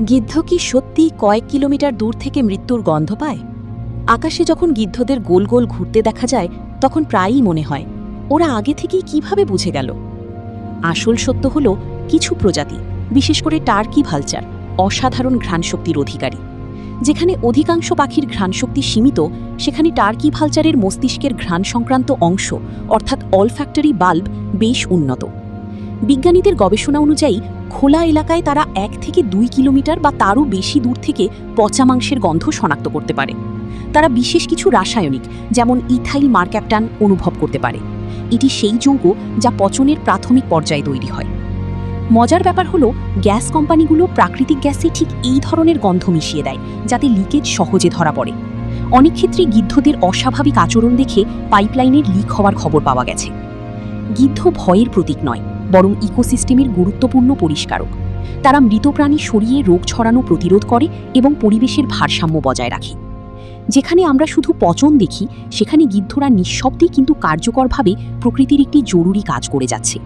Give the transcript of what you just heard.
গিদ্ধ কি সত্যি কয়েক কিলোমিটার দূর থেকে মৃত্যুর গন্ধ পায়? আকাশে যখন গিদ্ধদের গোল গোল ঘুরতে দেখা যায় তখন প্রায়ই মনে হয় ওরা আগে থেকেই কিভাবে বুঝে গেল। আসল সত্য হল কিছু প্রজাতি, বিশেষ করে টার্কি ভালচার, অসাধারণ ঘ্রাণশক্তির অধিকারী। যেখানে অধিকাংশ পাখির ঘ্রাণশক্তি সীমিত, সেখানে টার্কি ভালচারের মস্তিষ্কের ঘ্রাণ সংক্রান্ত অংশ অর্থাৎ অলফ্যাক্টরি বাল্ব বেশ উন্নত। বিজ্ঞানীদের গবেষণা অনুযায়ী খোলা এলাকায় তারা 1 থেকে 2 কিলোমিটার বা তারও বেশি দূর থেকে পচা মাংসের গন্ধ শনাক্ত করতে পারে। তারা বিশেষ কিছু রাসায়নিক যেমন ইথাইল মারক্যাপটান অনুভব করতে পারে। এটি সেই যৌগ যা পচনের প্রাথমিক পর্যায়ে তৈরি হয়। মজার ব্যাপার হলো গ্যাস কোম্পানিগুলো প্রাকৃতিক গ্যাসে ঠিক এই ধরনের গন্ধ মিশিয়ে দেয় যাতে লিকেজ সহজে ধরা পড়ে। অনেক ক্ষেত্রে গিদ্ধদের অস্বাভাবিক আচরণ দেখে পাইপলাইনের লিক হওয়ার খবর পাওয়া গেছে। গিদ্ধ ভয়ের প্রতীক নয়, বরং ইকোসিস্টেমের গুরুত্বপূর্ণ পরিষ্কারক। তারা মৃত প্রাণী সরিয়ে রোগ ছড়ানো প্রতিরোধ করে এবং পরিবেশের ভারসাম্য বজায় রাখে। যেখানে আমরা শুধু পচন দেখি, সেখানে গিদ্ধরা নিঃশব্দে কিন্তু কার্যকরভাবে প্রকৃতির একটি জরুরি কাজ করে যাচ্ছে।